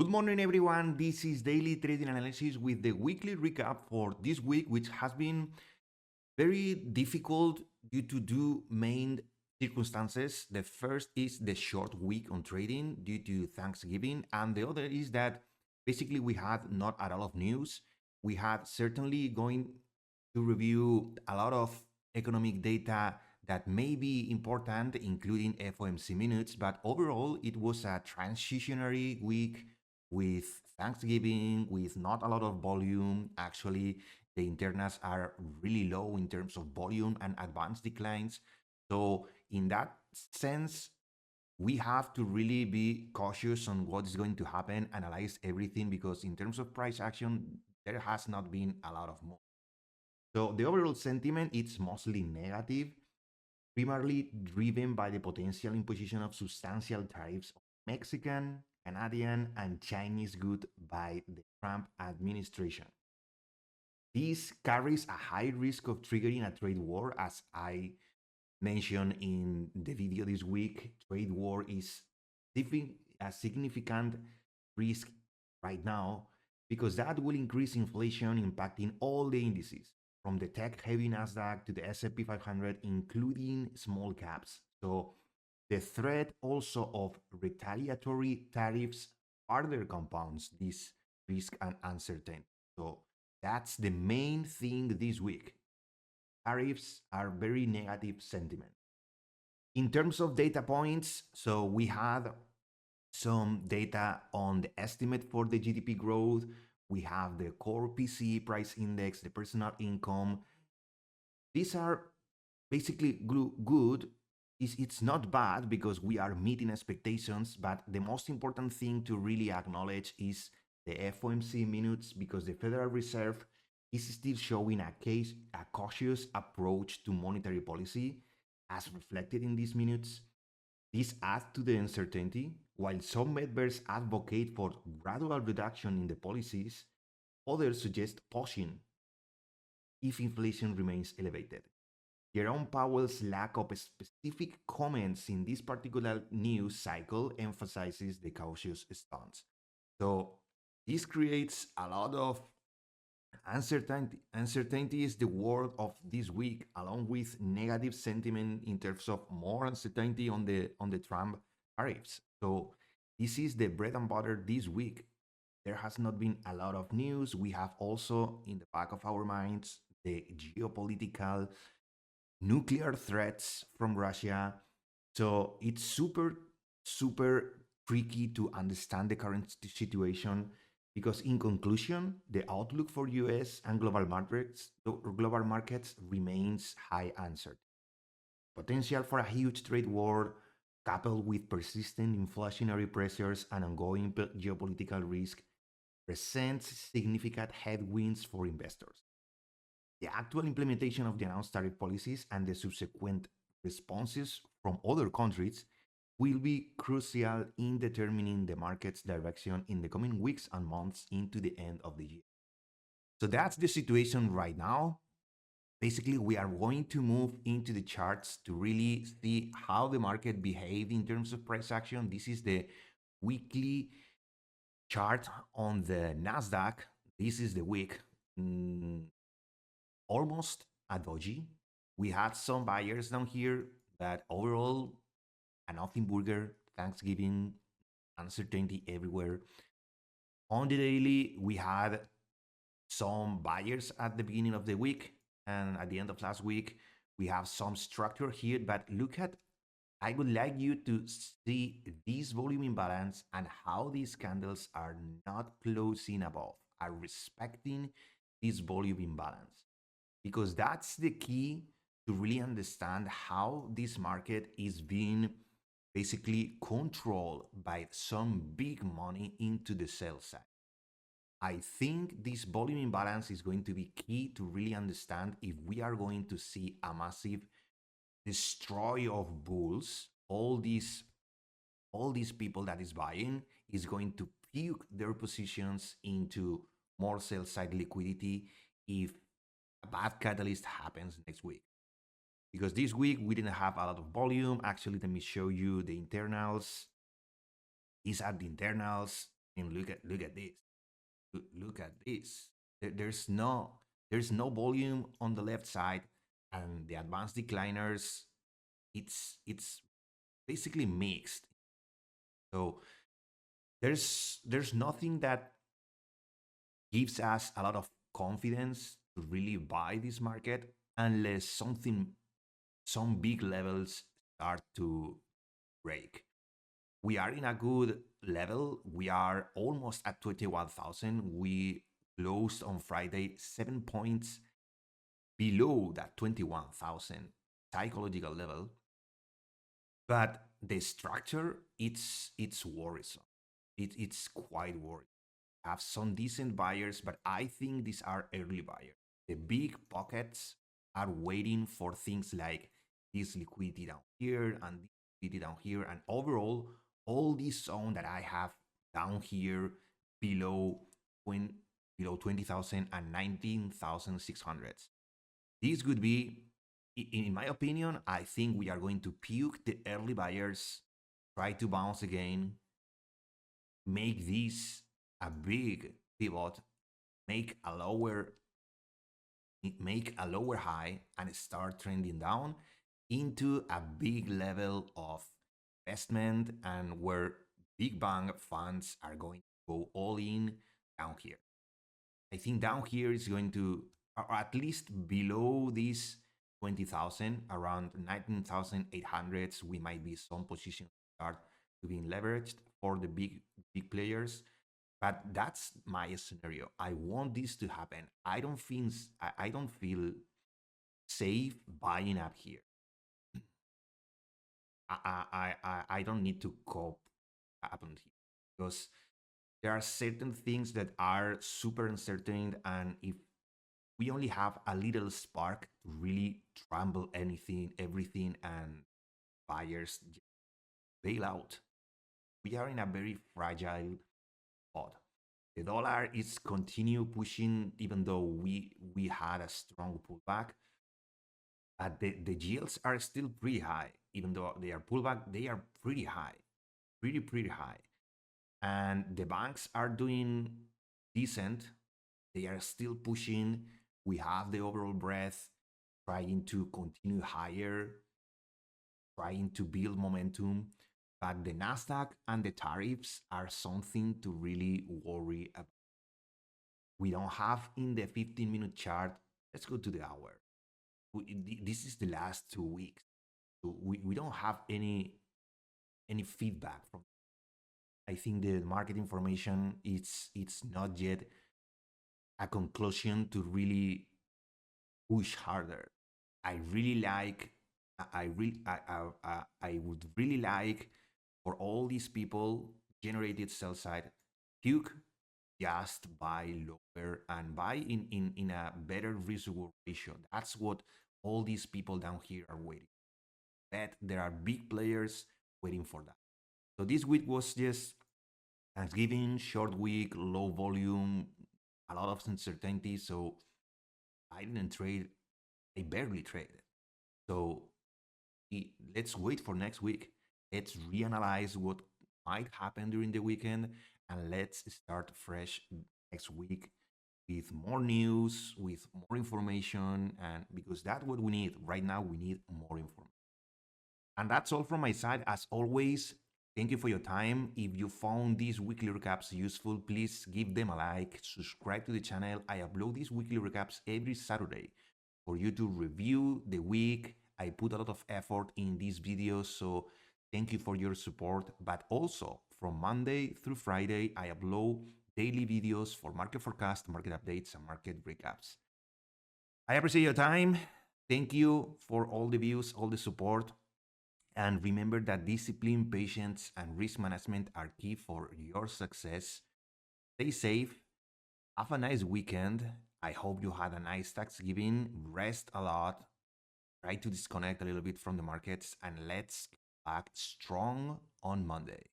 Good morning, everyone. This is Daily Trading Analysis with the weekly recap for this week, which has been very difficult due to two main circumstances. The first is the short week on trading due to Thanksgiving, and the other is that basically we had not a lot of news. We had certainly going to review a lot of economic data that may be important, including FOMC minutes, but overall it was a transitionary week with Thanksgiving, with not a lot of volume. Actually, the internals are really low in terms of volume and advanced declines. So in that sense, we have to really be cautious on what is going to happen, analyze everything, because in terms of price action, there has not been a lot of more. So the overall sentiment, it's mostly negative, primarily driven by the potential imposition of substantial tariffs on Mexican, Canadian, and Chinese goods by the Trump administration. This carries a high risk of triggering a trade war, as I mentioned in the video this week. Trade war is a significant risk right now because that will increase inflation, impacting all the indices from the tech-heavy Nasdaq to the S&P 500, including small caps. So the threat also of retaliatory tariffs further compounds this risk and uncertainty. So that's the main thing this week. Tariffs are very negative sentiment. In terms of data points, so we had some data on the estimate for the GDP growth. We have the core PCE price index, the personal income. These are basically good. It's not bad because we are meeting expectations, but the most important thing to really acknowledge is the FOMC minutes, because the Federal Reserve is still showing a cautious approach to monetary policy, as reflected in these minutes. This adds to the uncertainty. While some members advocate for gradual reduction in the policies, others suggest pausing if inflation remains elevated. Jerome Powell's lack of specific comments in this particular news cycle emphasizes the cautious stance. So this creates a lot of uncertainty. Uncertainty is the word of this week, along with negative sentiment in terms of more uncertainty on the Trump tariffs. So this is the bread and butter this week. There has not been a lot of news. We have also in the back of our minds the geopolitical nuclear threats from Russia. So it's super tricky to understand the current situation, because in conclusion, the outlook for US and global markets remains high uncertain. Potential for a huge trade war, coupled with persistent inflationary pressures and ongoing geopolitical risk, presents significant headwinds for investors. The actual implementation of the announced tariff policies and the subsequent responses from other countries will be crucial in determining the market's direction in the coming weeks and months into the end of the year. So that's the situation right now. Basically, we are going to move into the charts to really see how the market behaved in terms of price action. This is the weekly chart on the Nasdaq. This is the week. Almost a doji. We had some buyers down here, but overall, a nothing burger. Thanksgiving, uncertainty everywhere. On the daily, we had some buyers at the beginning of the week, and at the end of last week, we have some structure here. But look at, I would like you to see this volume imbalance and how these candles are not closing above, are respecting this volume imbalance, because that's the key to really understand how this market is being basically controlled by some big money into the sell side. I think this volume imbalance is going to be key to really understand if we are going to see a massive destroy of bulls. All these people that is buying is going to puke their positions into more sell side liquidity if a bad catalyst happens next week. Because this week we didn't have a lot of volume. Actually, let me show you the internals. These are the internals. And look at this. Look at this. There's no volume on the left side, and the advanced decliners. It's basically mixed. So there's nothing that gives us a lot of confidence to really buy this market unless some big levels start to break. We are in a good level. We are almost at 21,000. We closed on Friday 7 points below that 21,000 psychological level. But the structure, it's worrisome. It's quite worrisome. Have some decent buyers, but I think these are early buyers. The big pockets are waiting for things like this liquidity down here and this liquidity down here, and overall, all this zone that I have down here below below 20,000 and 19,600. This would be, in my opinion, I think we are going to puke the early buyers, try to bounce again, make this a big pivot, make a lower high and start trending down into a big level of investment, and where big bank funds are going to go all in down here. I think down here is going to, or at least below this 20,000, around 19,800s, we might be some positions start to being leveraged for the big players. But that's my scenario. I want this to happen. I don't feel safe buying up here. I don't need to cope happen here, because there are certain things that are super uncertain, and if we only have a little spark to really trample everything, and buyers bail out, we are in a very fragile spot. The dollar is continue pushing, even though we had a strong pullback. But the yields are still pretty high, even though they are pullback. They are pretty high, pretty high, and the banks are doing decent. They are still pushing. We have the overall breadth trying to continue higher, trying to build momentum. But the Nasdaq and the tariffs are something to really worry about. We don't have in the 15-minute chart. Let's go to the hour. This is the last 2 weeks. So we don't have any feedback from. I think the market information, it's not yet a conclusion to really push harder. I really like. I would really like for all these people generated sell side puke, just buy lower and buy in a better risk reward ratio. That's what all these people down here are waiting. Bet there are big players waiting for that. So this week was just Thanksgiving, short week, low volume, a lot of uncertainty. So I didn't trade. I barely traded. So let's wait for next week. Let's reanalyze what might happen during the weekend, and let's start fresh next week with more news, with more information, and because that's what we need right now. We need more information. And that's all from my side. As always, thank you for your time. If you found these weekly recaps useful, please give them a like, subscribe to the channel. I upload these weekly recaps every Saturday for you to review the week. I put a lot of effort in these videos, so thank you for your support. But also, from Monday through Friday, I upload daily videos for market forecast, market updates, and market recaps. I appreciate your time. Thank you for all the views, all the support. And remember that discipline, patience, and risk management are key for your success. Stay safe. Have a nice weekend. I hope you had a nice Thanksgiving. Rest a lot. Try to disconnect a little bit from the markets, and let's get back strong on Monday.